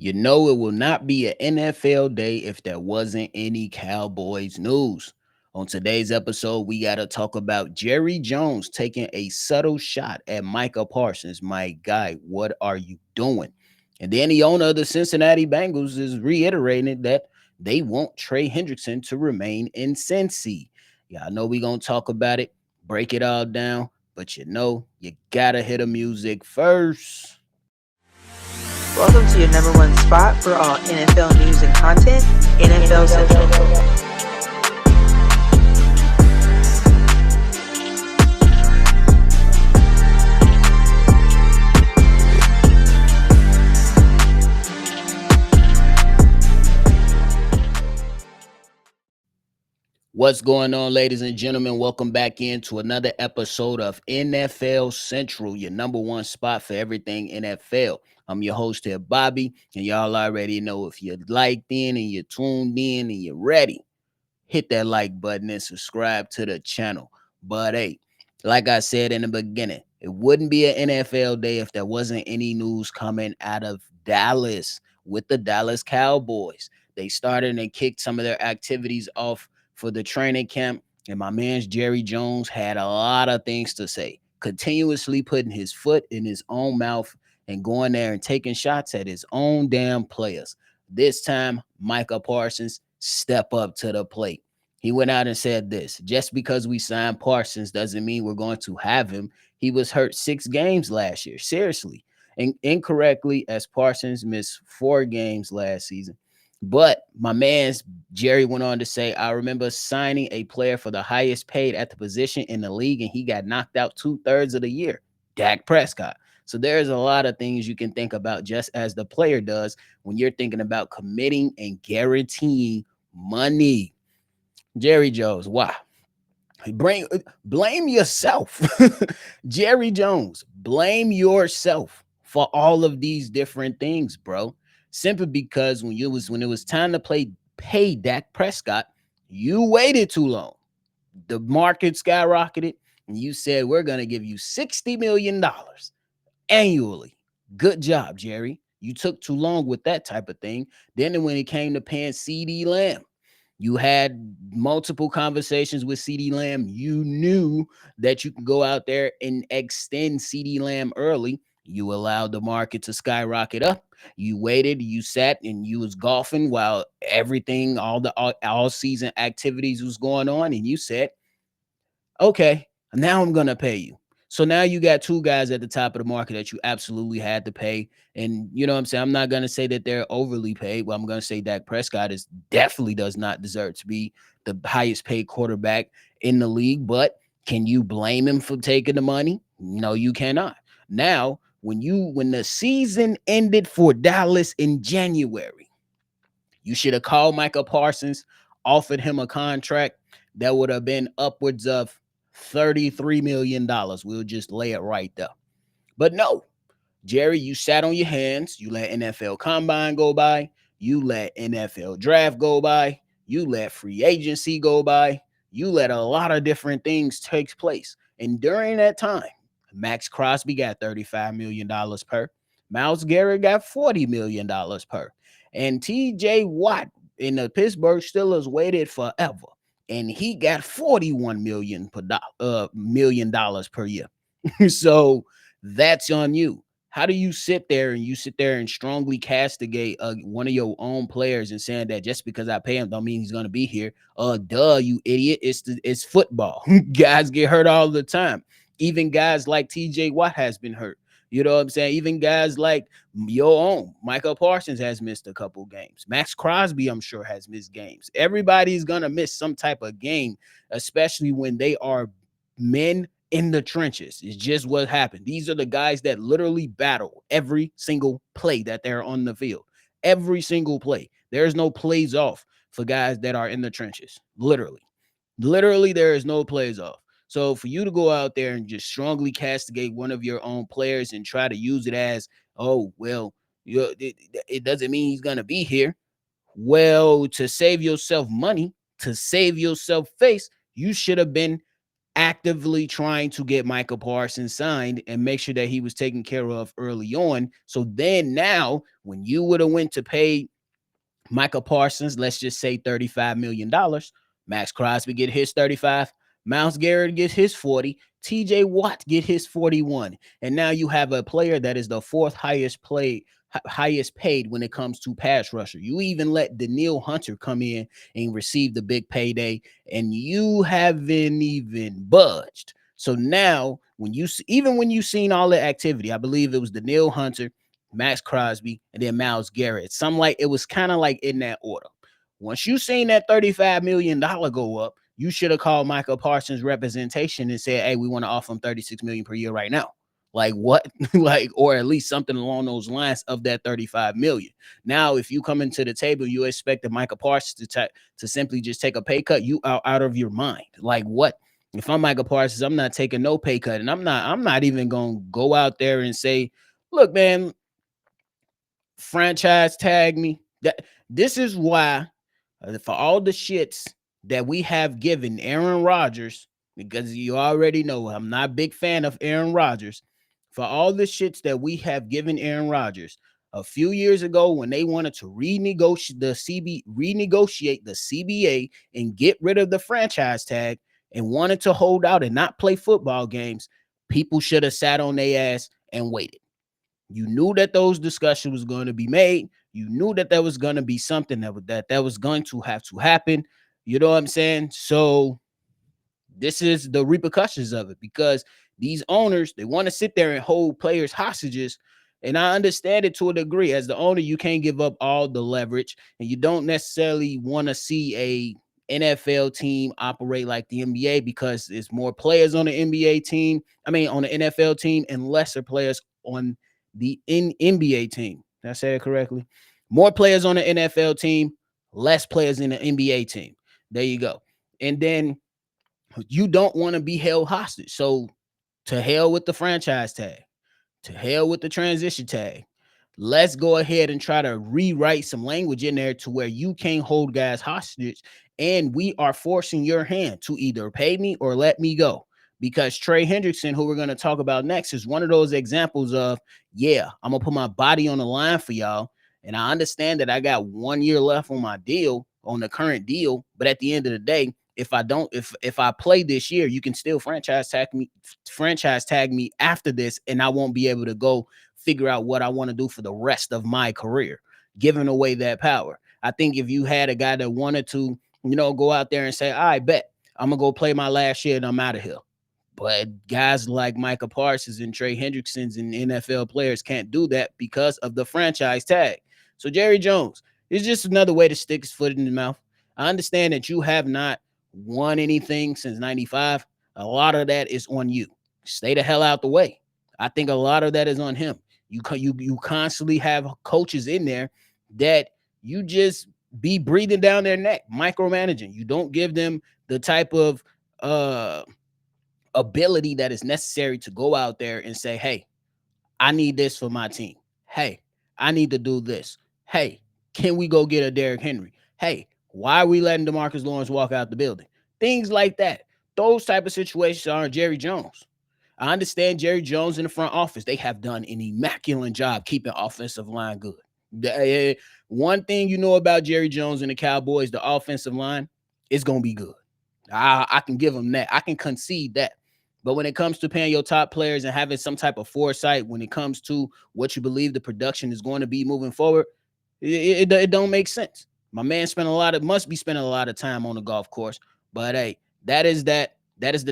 You know it will not be an NFL day if there wasn't any Cowboys news. On today's episode, we got to talk about Jerry Jones taking a subtle shot at Micah Parsons. My guy, what are you doing? And then the owner of the Cincinnati Bengals is reiterating that they want Trey Hendrickson to remain in Cincy. Y'all know we going to talk about it, break it all down, but you got to hit the music first. Welcome to your number one spot for all NFL news and content, NFL Central. What's going on, ladies and gentlemen? Welcome back into another episode of NFL Central, your number one spot for everything NFL. I'm your host here, Bobby, and y'all already know if you're liked in and you're tuned in and you're ready, hit that like button and subscribe to the channel. But hey, like I said in the beginning, it wouldn't be an NFL day if there wasn't any news coming out of Dallas with the Dallas Cowboys. They started and kicked some of their activities off for the training camp, and my man's Jerry Jones had a lot of things to say, continuously putting his foot in his own mouth and going there and taking shots at his own damn players. This time, Micah Parsons step up to the plate. He went out and said this: just because we signed Parsons doesn't mean we're going to have him. He was hurt 6 games last year. Seriously. And incorrectly, as Parsons missed 4 games last season. But my man's Jerry went on to say, I remember signing a player for the highest paid at the position in the league, and he got knocked out 2/3 of the year, Dak Prescott. So there's a lot of things you can think about just as the player does when you're thinking about committing and guaranteeing money. Jerry Jones, why? Blame yourself. Jerry Jones, blame yourself for all of these different things, bro. Simply because when it was time to pay Dak Prescott, you waited too long. The market skyrocketed, and you said we're gonna give you $60 million annually. Good job, Jerry. You took too long with that type of thing. Then when it came to paying CD Lamb, you had multiple conversations with CD Lamb. You knew that you could go out there and extend CD Lamb early. You allowed the market to skyrocket up. You waited, you sat, and you was golfing while everything, all season activities was going on, and you said, okay, now I'm gonna pay you. So now you got 2 guys at the top of the market that you absolutely had to pay. And you know what I'm saying? I'm not gonna say that they're overly paid. Well, I'm gonna say Dak Prescott is definitely does not deserve to be the highest paid quarterback in the league. But can you blame him for taking the money? No, you cannot. Now, when the season ended for Dallas in January, you should have called Micah Parsons, offered him a contract that would have been upwards of $33 million. We'll just lay it right there. But no, Jerry, you sat on your hands. You let NFL Combine go by. You let NFL Draft go by. You let free agency go by. You let a lot of different things take place. And during that time, Max Crosby got $35 million per. Myles Garrett got $40 million per. And TJ Watt in the Pittsburgh Steelers waited forever, and he got $41 million per year. So that's on you. How do you sit there and strongly castigate one of your own players and saying that just because I pay him don't mean he's gonna be here? Duh, you idiot! It's football. Guys get hurt all the time. Even guys like TJ Watt has been hurt. You know what I'm saying? Even guys like your own Micah Parsons has missed a couple games. Max Crosby, I'm sure, has missed games. Everybody's gonna miss some type of game, especially when they are men in the trenches. It's just what happened. These are the guys that literally battle every single play that they're on the field. Every single play. There's no plays off for guys that are in the trenches. Literally, there is no plays off. So for you to go out there and just strongly castigate one of your own players and try to use it as, oh, well, it doesn't mean he's going to be here. Well, to save yourself money, to save yourself face, you should have been actively trying to get Micah Parsons signed and make sure that he was taken care of early on. So then now, when you would have went to pay Micah Parsons, let's just say $35 million. Max Crosby get his 35. Myles Garrett get his 40. TJ Watt get his 41. And now you have a player that is the fourth highest paid when it comes to pass rusher. You even let Daniil Hunter come in and receive the big payday, and you haven't even budged. So now, when you seen all the activity, I believe it was Daniil Hunter, Max Crosby, and then Myles Garrett. Some like it was kind of like in that order. Once you seen that $35 million go up, you should have called Michael Parsons representation and said, hey, we want to offer him $36 million per year right now. Like what? Like, or at least something along those lines of that $35 million. Now, if you come into the table, you expect the Michael Parsons to simply just take a pay cut, you are out of your mind. Like what? If I'm Michael Parsons, I'm not taking no pay cut. And I'm not even gonna go out there and say, look, man, franchise tag me. That this is why for all the shits that we have given Aaron Rodgers, because you already know I'm not a big fan of Aaron Rodgers. For all the shits that we have given Aaron Rodgers a few years ago when they wanted to renegotiate the CBA and get rid of the franchise tag and wanted to hold out and not play football games, people should have sat on their ass and waited. You knew that those discussions was going to be made. You knew that there was going to be something that was going to have to happen. You know what I'm saying? So this is the repercussions of it, because these owners, they want to sit there and hold players hostages. And I understand it to a degree. As the owner, you can't give up all the leverage, and you don't necessarily want to see a NFL team operate like the NBA, because it's more players on the NBA team. I mean, on the NFL team, and lesser players on the NBA team. Did I say it correctly? More players on the NFL team, less players in the NBA team. There you go. And then you don't want to be held hostage. So to hell with the franchise tag, to hell with the transition tag. Let's go ahead and try to rewrite some language in there to where you can't hold guys hostage, and we are forcing your hand to either pay me or let me go. Because Trey Hendrickson, who we're going to talk about next, is one of those examples of, yeah, I'm going to put my body on the line for y'all. And I understand that I got 1 year left on my deal, on the current deal. But at the end of the day, if I play this year, you can still franchise tag me after this, and I won't be able to go figure out what I want to do for the rest of my career, giving away that power. I think if you had a guy that wanted to, go out there and say, I bet I'm gonna go play my last year and I'm out of here. But guys like Micah Parsons and Trey Hendricksons and NFL players can't do that because of the franchise tag. So Jerry Jones is just another way to stick his foot in the mouth. I understand that you have not won anything since 95. A lot of that is on you. Stay the hell out the way. I think a lot of that is on him. You constantly have coaches in there that you just be breathing down their neck, micromanaging. You don't give them the type of ability that is necessary to go out there and say, hey, I need this for my team. Hey, I need to do this. Hey, can we go get a Derrick Henry? Hey, why are we letting DeMarcus Lawrence walk out the building? Things like that. Those type of situations aren't Jerry Jones. I understand Jerry Jones in the front office. They have done an immaculate job keeping offensive line good. One thing you know about Jerry Jones and the Cowboys, the offensive line is going to be good. I can give them that. I can concede that. But when it comes to paying your top players and having some type of foresight when it comes to what you believe the production is going to be moving forward, it don't make sense. My man must be spending a lot of time on the golf course. But hey, that is the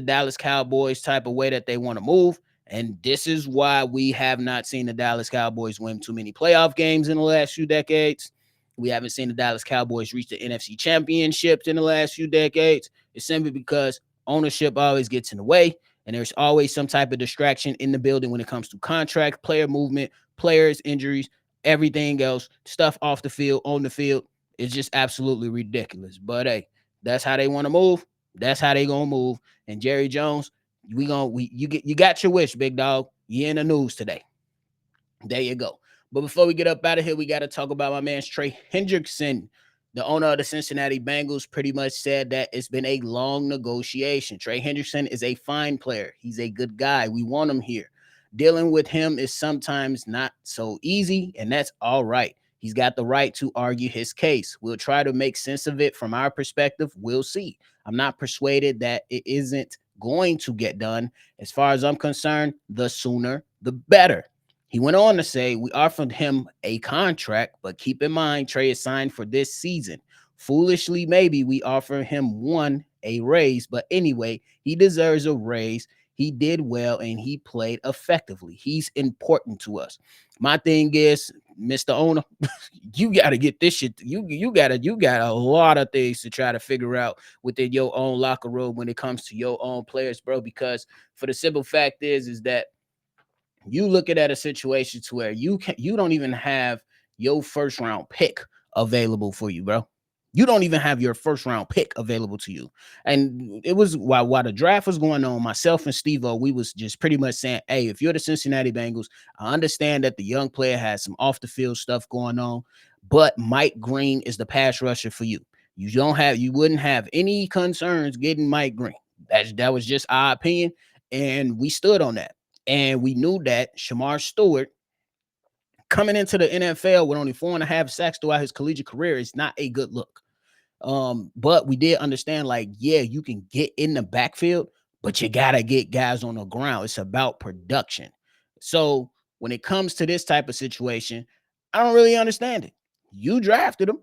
Dallas Cowboys type of way that they want to move. And this is why we have not seen the Dallas Cowboys win too many playoff games in the last few decades. We haven't seen the Dallas Cowboys reach the NFC championships in the last few decades. It's simply because ownership always gets in the way. And there's always some type of distraction in the building when it comes to contract, player movement, players, injuries, everything else, stuff off the field, on the field. It's just absolutely ridiculous. But hey, that's how they want to move. That's how they gonna move. And Jerry Jones, you got your wish, big dog. You in the news today. There you go. But before we get up out of here, we got to talk about my man Trey Hendrickson. The owner of the Cincinnati Bengals pretty much said that it's been a long negotiation. Trey Hendrickson is a fine player. He's a good guy. We want him here. Dealing with him is sometimes not so easy, and that's all right. He's got the right to argue his case. We'll try to make sense of it from our perspective. We'll see. I'm not persuaded that it isn't going to get done. As far as I'm concerned, the sooner the better. He went on to say, we offered him a contract, but keep in mind, Trey is signed for this season. Foolishly, maybe we offer him a raise, but anyway, he deserves a raise. He did well and he played effectively. He's important to us. My thing is, Mr. Owner, you got to get this shit. You got a lot of things to try to figure out within your own locker room when it comes to your own players, bro. Because for the simple fact is that you looking at a situation to where you don't even have your first round pick available for you, bro. You don't even have your first round pick available to you. And it was while the draft was going on, myself and Steve-O, we was just pretty much saying, hey, if you're the Cincinnati Bengals, I understand that the young player has some off the field stuff going on, but Mike Green is the pass rusher for you. You wouldn't have any concerns getting Mike Green. That was just our opinion, and we stood on that. And we knew that Shamar Stewart coming into the NFL with only 4.5 sacks throughout his collegiate career is not a good look. But we did understand, like, yeah, you can get in the backfield, but you gotta get guys on the ground. It's about production. So when it comes to this type of situation, I don't really understand it. You drafted him.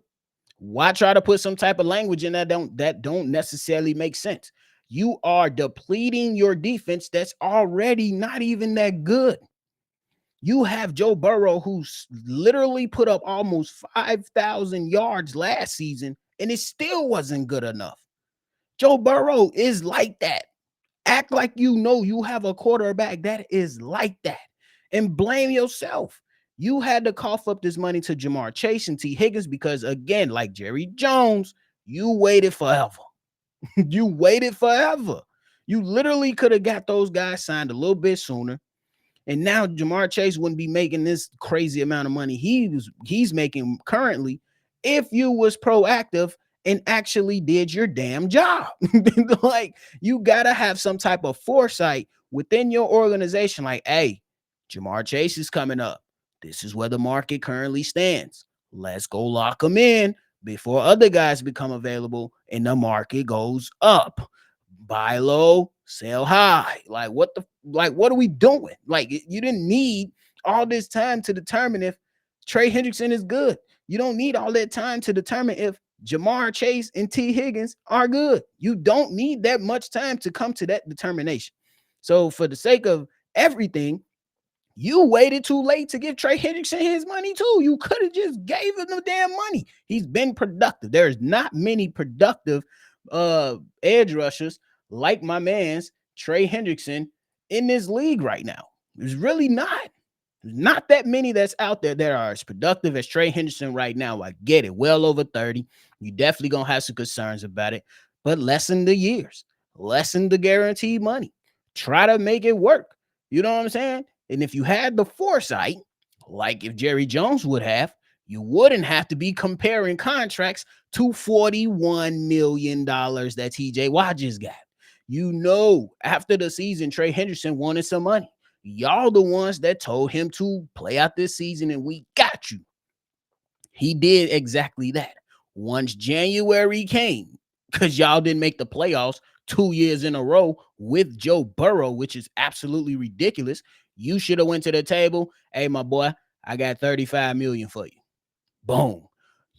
Why try to put some type of language in that don't necessarily make sense? You are depleting your defense that's already not even that good. You have Joe Burrow, who's literally put up almost 5,000 yards last season, and it still wasn't good enough. Joe Burrow is like that. Act like you know you have a quarterback that is like that, and blame yourself. You had to cough up this money to Jamar Chase and T. Higgins because, again, like Jerry Jones, you waited forever. You waited forever. You literally could have got those guys signed a little bit sooner. And now Jamar Chase wouldn't be making this crazy amount of money he's making currently if you was proactive and actually did your damn job. Like, you gotta have some type of foresight within your organization. Like, hey, Jamar Chase is coming up. This is where the market currently stands. Let's go lock him in before other guys become available and the market goes up. Buy low, sell high. What are we doing? Like, you didn't need all this time to determine if Trey Hendrickson is good. You don't need all that time to determine if Jamar Chase and T. Higgins are good. You don't need that much time to come to that determination. So for the sake of everything, you waited too late to give Trey Hendrickson his money too. You could have just gave him the damn money. He's been productive. There's not many productive edge rushers like my man's Trey Hendrickson in this league right now. There's really not. There's not that many that's out there that are as productive as Trey Hendrickson right now. I get it. Well over 30. You definitely gonna have some concerns about it, but lessen the years, lessen the guaranteed money. Try to make it work. You know what I'm saying? And if you had the foresight, like if Jerry Jones would have, you wouldn't have to be comparing contracts to $41 million that TJ Watt just got. You know, after the season, Trey Hendrickson wanted some money. Y'all the ones that told him to play out this season and we got you. He did exactly that. Once January came, because y'all didn't make the playoffs 2 years in a row with Joe Burrow, which is absolutely ridiculous. You should have went to the table. Hey, my boy, I got 35 million for you. Boom.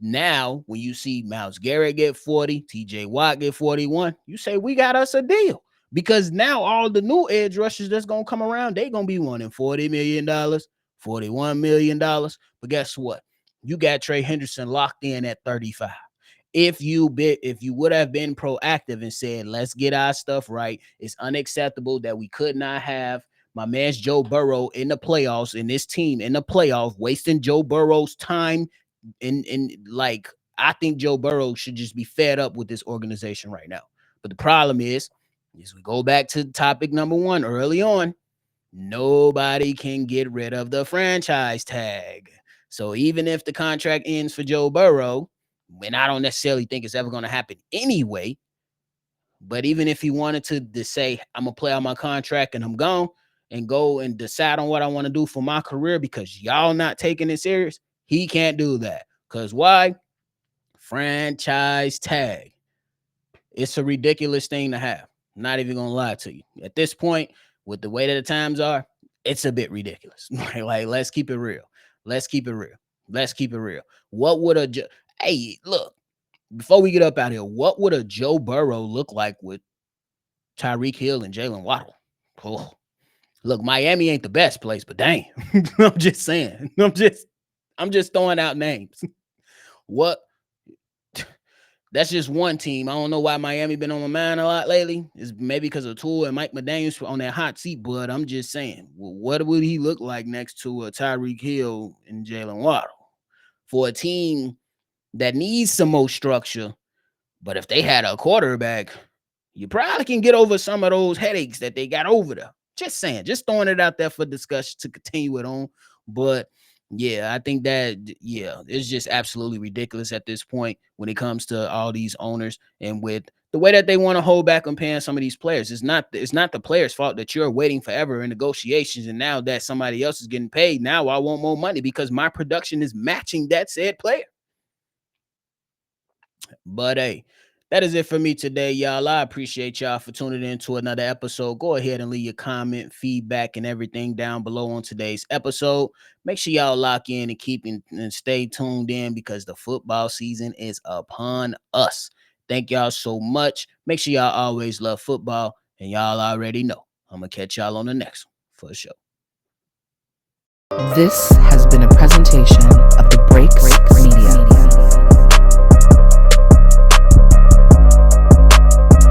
Now, when you see Myles Garrett get 40, TJ Watt get 41, you say, we got us a deal. Because now all the new edge rushers that's going to come around, they going to be wanting $40 million, $41 million. But guess what? You got Trey Hendrickson locked in at 35. If you would have been proactive and said, let's get our stuff right, it's unacceptable that we could not have my man's Joe Burrow in the playoffs, and this team in the playoffs, wasting Joe Burrow's time. And like, I think Joe Burrow should just be fed up with this organization right now. But the problem is we go back to topic number one early on. Nobody can get rid of the franchise tag. So even if the contract ends for Joe Burrow, And I don't necessarily think it's ever going to happen anyway. But even if he wanted to say, I'm going to play out my contract and I'm gone and go and decide on what I want to do for my career because y'all not taking it serious, he can't do that. Because why? Franchise tag. It's a ridiculous thing to have. I'm not even going to lie to you. At this point, with the way that the times are, it's a bit ridiculous. Like, let's keep it real. Let's keep it real. Let's keep it real. What would hey, look, before we get up out here, what would a Joe Burrow look like with Tyreek Hill and Jalen Waddle? Oh, look, Miami ain't the best place, but dang, I'm just saying. I'm just throwing out names. What? That's just one team. I don't know why Miami been on my mind a lot lately. It's maybe because of Tua and Mike McDaniels on that hot seat, but I'm just saying, well, what would he look like next to a Tyreek Hill and Jalen Waddle for a team that needs some more structure? But if they had a quarterback, you probably can get over some of those headaches that they got over there. Just saying, just throwing it out there for discussion to continue it on. But yeah, I think that it's just absolutely ridiculous at this point when it comes to all these owners and with the way that they want to hold back on paying some of these players. It's not the player's fault that you're waiting forever in negotiations and now that somebody else is getting paid, now I want more money because my production is matching that said player. But hey, that is it for me today, y'all. I appreciate y'all for tuning in to another episode. Go ahead and leave your comment, feedback, and everything down below on today's episode. Make sure y'all lock in and and stay tuned in because the football season is upon us. Thank y'all so much. Make sure y'all always love football, and y'all already know. I'm gonna catch y'all on the next one for sure. This has been a presentation of the Breaks